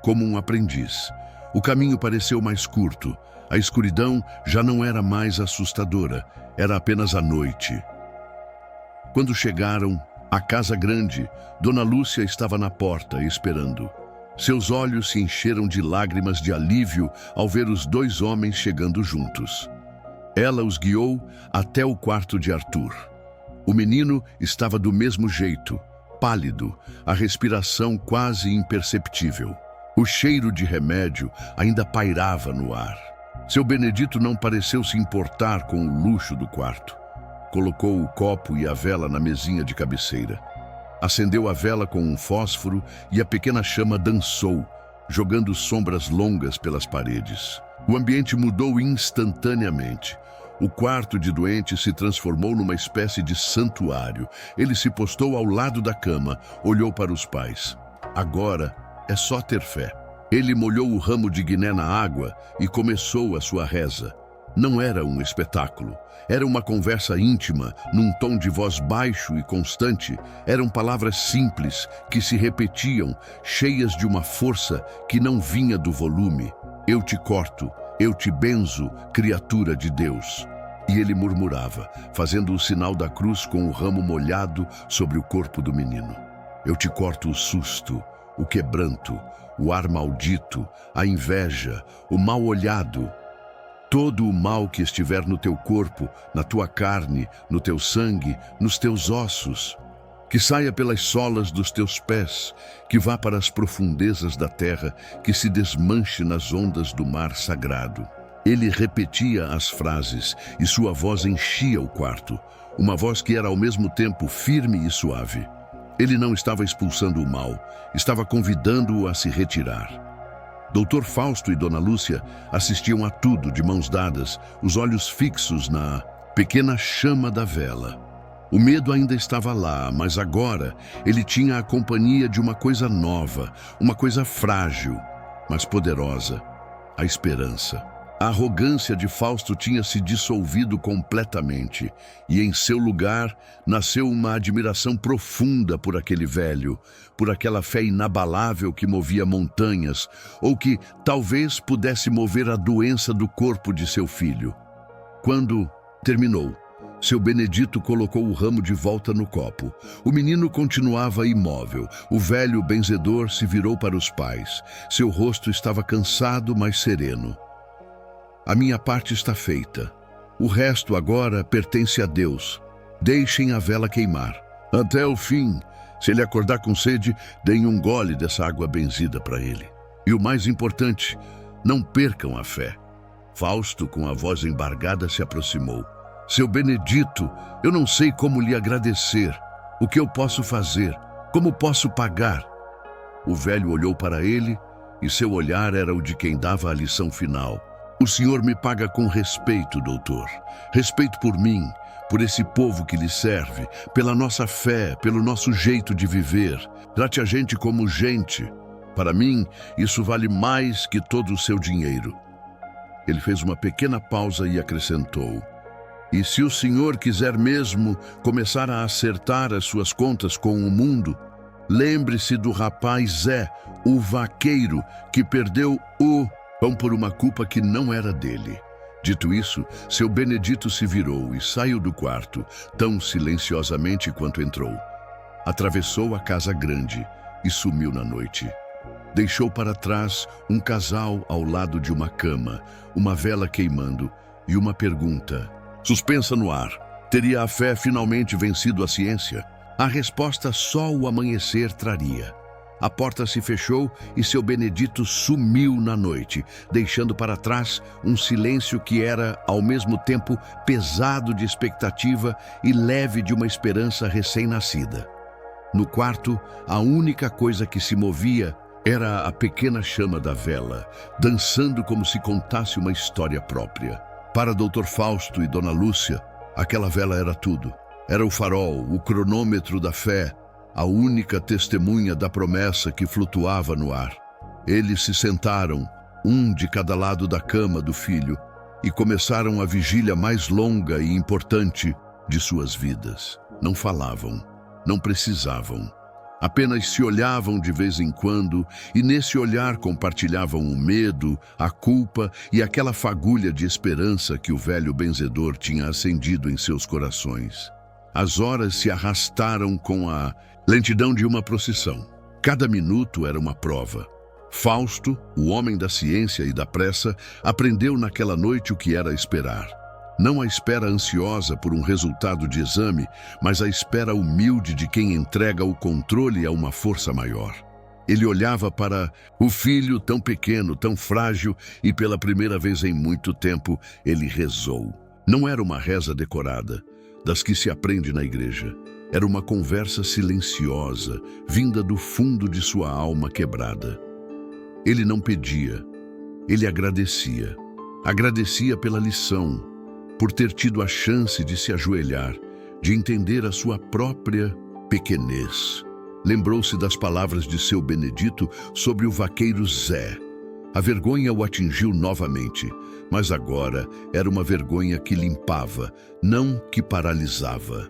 como um aprendiz. O caminho pareceu mais curto. A escuridão já não era mais assustadora, era apenas a noite. Quando chegaram à casa grande, Dona Lúcia estava na porta, esperando. Seus olhos se encheram de lágrimas de alívio ao ver os dois homens chegando juntos. Ela os guiou até o quarto de Arthur. O menino estava do mesmo jeito, pálido, a respiração quase imperceptível. O cheiro de remédio ainda pairava no ar. Seu Benedito não pareceu se importar com o luxo do quarto. Colocou o copo e a vela na mesinha de cabeceira. Acendeu a vela com um fósforo e a pequena chama dançou, jogando sombras longas pelas paredes. O ambiente mudou instantaneamente. O quarto de doente se transformou numa espécie de santuário. Ele se postou ao lado da cama, olhou para os pais. Agora é só ter fé. Ele molhou o ramo de guiné na água e começou a sua reza. Não era um espetáculo. Era uma conversa íntima, num tom de voz baixo e constante. Eram palavras simples, que se repetiam, cheias de uma força que não vinha do volume. Eu te corto, eu te benzo, criatura de Deus. E ele murmurava, fazendo o sinal da cruz com o ramo molhado sobre o corpo do menino. Eu te corto o susto, o quebranto, o ar maldito, a inveja, o mal olhado. Todo o mal que estiver no teu corpo, na tua carne, no teu sangue, nos teus ossos, que saia pelas solas dos teus pés, que vá para as profundezas da terra, que se desmanche nas ondas do mar sagrado. Ele repetia as frases e sua voz enchia o quarto, uma voz que era ao mesmo tempo firme e suave. Ele não estava expulsando o mal, estava convidando-o a se retirar. Doutor Fausto e Dona Lúcia assistiam a tudo de mãos dadas, os olhos fixos na pequena chama da vela. O medo ainda estava lá, mas agora ele tinha a companhia de uma coisa nova, uma coisa frágil, mas poderosa, a esperança. A arrogância de Fausto tinha se dissolvido completamente e em seu lugar nasceu uma admiração profunda por aquele velho, por aquela fé inabalável que movia montanhas ou que talvez pudesse mover a doença do corpo de seu filho. Quando terminou, seu Benedito colocou o ramo de volta no copo. O menino continuava imóvel. O velho benzedor se virou para os pais. Seu rosto estava cansado, mas sereno. A minha parte está feita. O resto agora pertence a Deus. Deixem a vela queimar. Até o fim. Se ele acordar com sede, deem um gole dessa água benzida para ele. E o mais importante, não percam a fé. Fausto, com a voz embargada, se aproximou. Seu Benedito, eu não sei como lhe agradecer. O que eu posso fazer? Como posso pagar? O velho olhou para ele e seu olhar era o de quem dava a lição final. O senhor me paga com respeito, doutor. Respeito por mim, por esse povo que lhe serve, pela nossa fé, pelo nosso jeito de viver. Trate a gente como gente. Para mim, isso vale mais que todo o seu dinheiro. Ele fez uma pequena pausa e acrescentou: e se o senhor quiser mesmo começar a acertar as suas contas com o mundo, lembre-se do rapaz Zé, o vaqueiro, que perdeu o pão por uma culpa que não era dele. Dito isso, seu Benedito se virou e saiu do quarto, tão silenciosamente quanto entrou. Atravessou a casa grande e sumiu na noite. Deixou para trás um casal ao lado de uma cama, uma vela queimando e uma pergunta, suspensa no ar. Teria a fé finalmente vencido a ciência? A resposta só o amanhecer traria. a porta se fechou e seu Benedito sumiu na noite, deixando para trás um silêncio que era, ao mesmo tempo, pesado de expectativa e leve de uma esperança recém-nascida. No quarto, a única coisa que se movia era a pequena chama da vela, dançando como se contasse uma história própria. Para Dr. Fausto e Dona Lúcia, aquela vela era tudo. Era o farol, o cronômetro da fé, a única testemunha da promessa que flutuava no ar. Eles se sentaram, um de cada lado da cama do filho, e começaram a vigília mais longa e importante de suas vidas. Não falavam, não precisavam. Apenas se olhavam de vez em quando e nesse olhar compartilhavam o medo, a culpa e aquela fagulha de esperança que o velho benzedor tinha acendido em seus corações. As horas se arrastaram com a lentidão de uma procissão. Cada minuto era uma prova. Fausto, o homem da ciência e da pressa, aprendeu naquela noite o que era esperar. Não a espera ansiosa por um resultado de exame, mas a espera humilde de quem entrega o controle a uma força maior. Ele olhava para o filho tão pequeno, tão frágil, e pela primeira vez em muito tempo ele rezou. Não era uma reza decorada, das que se aprende na igreja. Era uma conversa silenciosa, vinda do fundo de sua alma quebrada. Ele não pedia, ele agradecia. Agradecia pela lição, por ter tido a chance de se ajoelhar, de entender a sua própria pequenez. Lembrou-se das palavras de seu Benedito sobre o vaqueiro Zé. A vergonha o atingiu novamente, mas agora era uma vergonha que limpava, não que paralisava.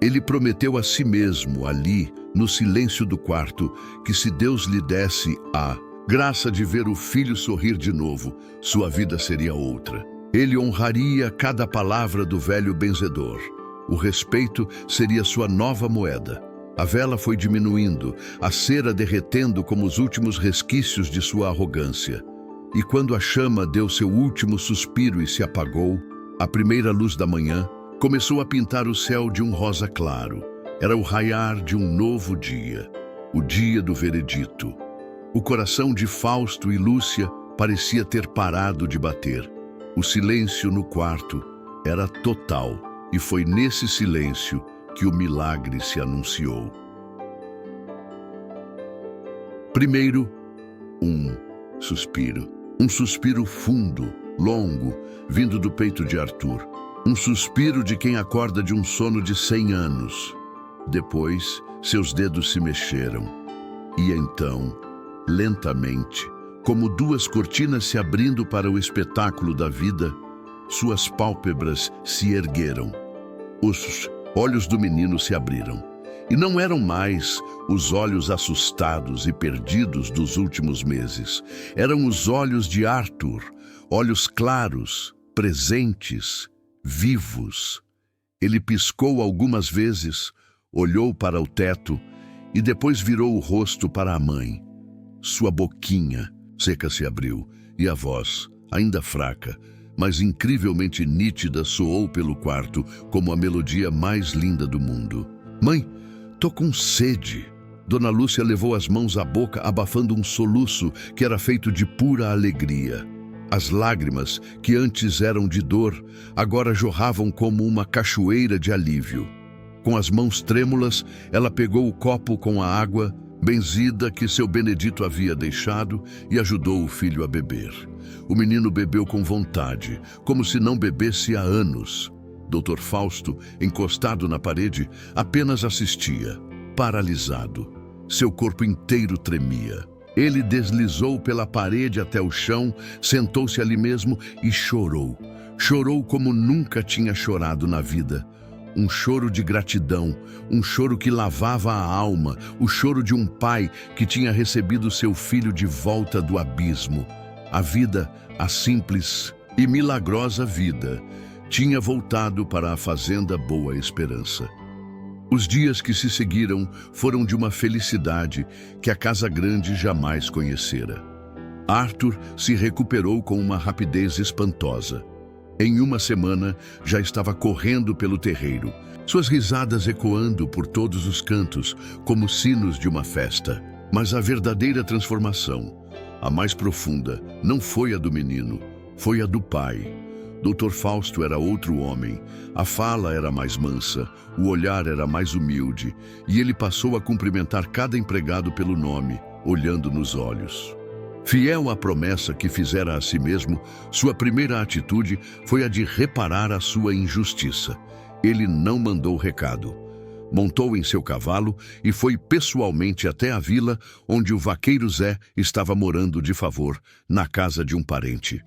Ele prometeu a si mesmo, ali, no silêncio do quarto, que se Deus lhe desse a graça de ver o filho sorrir de novo, sua vida seria outra. Ele honraria cada palavra do velho benzedor. O respeito seria sua nova moeda. A vela foi diminuindo, a cera derretendo como os últimos resquícios de sua arrogância. E quando a chama deu seu último suspiro e se apagou, a primeira luz da manhã começou a pintar o céu de um rosa claro. Era o raiar de um novo dia, o dia do veredito. O coração de Fausto e Lúcia parecia ter parado de bater. O silêncio no quarto era total, e foi nesse silêncio que o milagre se anunciou. Primeiro, um suspiro fundo, longo, vindo do peito de Arthur. Um suspiro de quem acorda de um sono de 100 anos. Depois, seus dedos se mexeram. E então, lentamente, como duas cortinas se abrindo para o espetáculo da vida, suas pálpebras se ergueram. Os olhos do menino se abriram. E não eram mais os olhos assustados e perdidos dos últimos meses. Eram os olhos de Arthur, olhos claros, presentes, vivos. Ele piscou algumas vezes, olhou para o teto e depois virou o rosto para a mãe. Sua boquinha seca se abriu e a voz, ainda fraca, mas incrivelmente nítida, soou pelo quarto como a melodia mais linda do mundo. Mãe, tô com sede. Dona Lúcia levou as mãos à boca, abafando um soluço que era feito de pura alegria. As lágrimas, que antes eram de dor, agora jorravam como uma cachoeira de alívio. Com as mãos trêmulas, ela pegou o copo com a água benzida que seu Benedito havia deixado e ajudou o filho a beber. O menino bebeu com vontade, como se não bebesse há anos. Dr. Fausto, encostado na parede, apenas assistia, paralisado. Seu corpo inteiro tremia. Ele deslizou pela parede até o chão, sentou-se ali mesmo e chorou. Chorou como nunca tinha chorado na vida. Um choro de gratidão, um choro que lavava a alma, o choro de um pai que tinha recebido seu filho de volta do abismo. A vida, a simples e milagrosa vida, tinha voltado para a fazenda Boa Esperança. Os dias que se seguiram foram de uma felicidade que a Casa Grande jamais conhecera. Arthur se recuperou com uma rapidez espantosa. Em uma semana, já estava correndo pelo terreiro, suas risadas ecoando por todos os cantos, como sinos de uma festa. Mas a verdadeira transformação, a mais profunda, não foi a do menino, foi a do pai. Dr. Fausto era outro homem. A fala era mais mansa, o olhar era mais humilde, e ele passou a cumprimentar cada empregado pelo nome, olhando nos olhos. Fiel à promessa que fizera a si mesmo, sua primeira atitude foi a de reparar a sua injustiça. Ele não mandou recado. Montou em seu cavalo e foi pessoalmente até a vila onde o vaqueiro Zé estava morando de favor, na casa de um parente.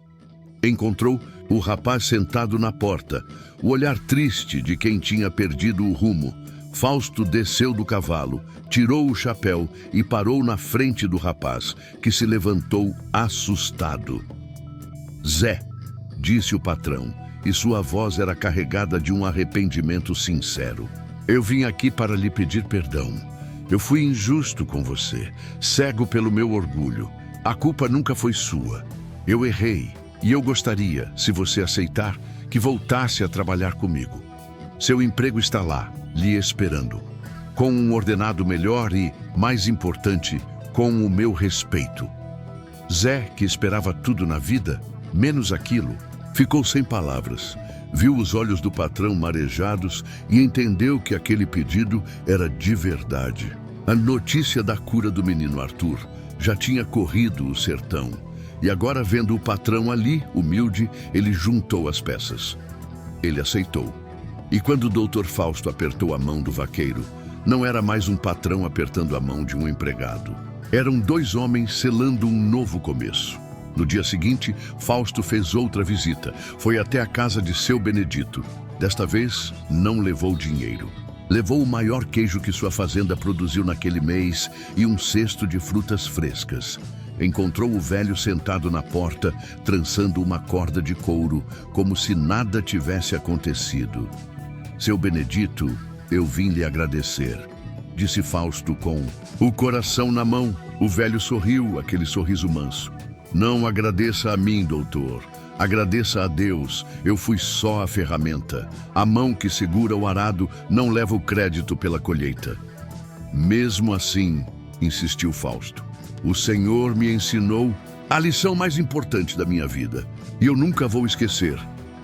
Encontrou o rapaz sentado na porta, o olhar triste de quem tinha perdido o rumo. Fausto desceu do cavalo, tirou o chapéu e parou na frente do rapaz, que se levantou assustado. "Zé", disse o patrão, e sua voz era carregada de um arrependimento sincero. "Eu vim aqui para lhe pedir perdão. Eu fui injusto com você, cego pelo meu orgulho. A culpa nunca foi sua. Eu errei. E eu gostaria, se você aceitar, que voltasse a trabalhar comigo. Seu emprego está lá, lhe esperando, com um ordenado melhor e, mais importante, com o meu respeito." Zé, que esperava tudo na vida, menos aquilo, ficou sem palavras. Viu os olhos do patrão marejados e entendeu que aquele pedido era de verdade. A notícia da cura do menino Arthur já tinha corrido o sertão. E agora, vendo o patrão ali, humilde, ele juntou as peças. Ele aceitou. E quando o Dr. Fausto apertou a mão do vaqueiro, não era mais um patrão apertando a mão de um empregado. Eram dois homens selando um novo começo. No dia seguinte, Fausto fez outra visita. Foi até a casa de seu Benedito. Desta vez, não levou dinheiro. Levou o maior queijo que sua fazenda produziu naquele mês e um cesto de frutas frescas. Encontrou o velho sentado na porta, trançando uma corda de couro, como se nada tivesse acontecido. "Seu Benedito, eu vim lhe agradecer", disse Fausto com o coração na mão. O velho sorriu, aquele sorriso manso. "Não agradeça a mim, doutor. Agradeça a Deus. Eu fui só a ferramenta. A mão que segura o arado não leva o crédito pela colheita." "Mesmo assim", insistiu Fausto, "o Senhor me ensinou a lição mais importante da minha vida, e eu nunca vou esquecer."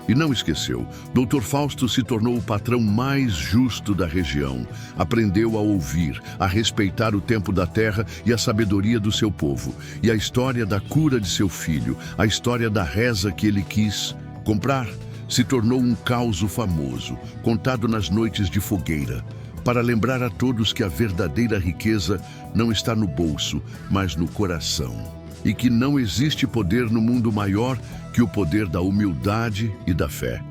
E não esqueceu. Dr. Fausto se tornou o patrão mais justo da região. Aprendeu a ouvir, a respeitar o tempo da terra e a sabedoria do seu povo. E a história da cura de seu filho, a história da reza que ele quis comprar, se tornou um causo famoso, contado nas noites de fogueira, para lembrar a todos que a verdadeira riqueza não está no bolso, mas no coração. E que não existe poder no mundo maior que o poder da humildade e da fé.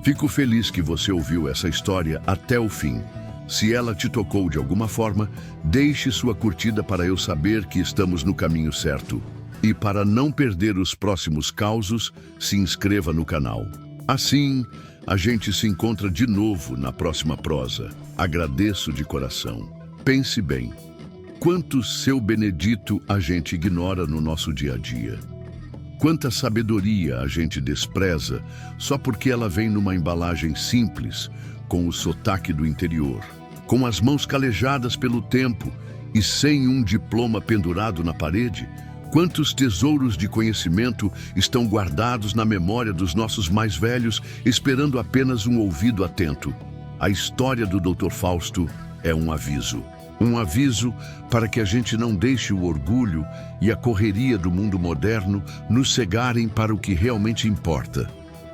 Fico feliz que você ouviu essa história até o fim. Se ela te tocou de alguma forma, deixe sua curtida para eu saber que estamos no caminho certo. E para não perder os próximos causos, se inscreva no canal. Assim, a gente se encontra de novo na próxima prosa. Agradeço de coração. Pense bem. Quanto seu Benedito a gente ignora no nosso dia a dia? Quanta sabedoria a gente despreza só porque ela vem numa embalagem simples, com o sotaque do interior, com as mãos calejadas pelo tempo e sem um diploma pendurado na parede? Quantos tesouros de conhecimento estão guardados na memória dos nossos mais velhos, esperando apenas um ouvido atento? A história do Dr. Fausto é um aviso. Um aviso para que a gente não deixe o orgulho e a correria do mundo moderno nos cegarem para o que realmente importa.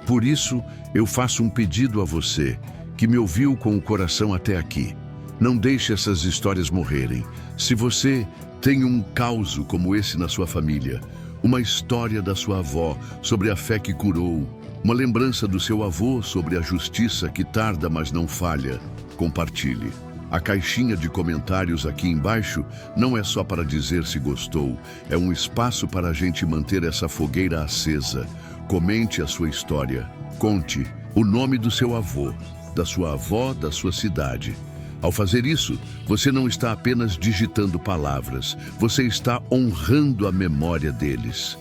Por isso, eu faço um pedido a você, que me ouviu com o coração até aqui. Não deixe essas histórias morrerem. Se você tem um causo como esse na sua família, uma história da sua avó sobre a fé que curou, uma lembrança do seu avô sobre a justiça que tarda mas não falha, compartilhe. A caixinha de comentários aqui embaixo não é só para dizer se gostou, é um espaço para a gente manter essa fogueira acesa. Comente a sua história, conte o nome do seu avô, da sua avó, da sua cidade. Ao fazer isso, você não está apenas digitando palavras, você está honrando a memória deles.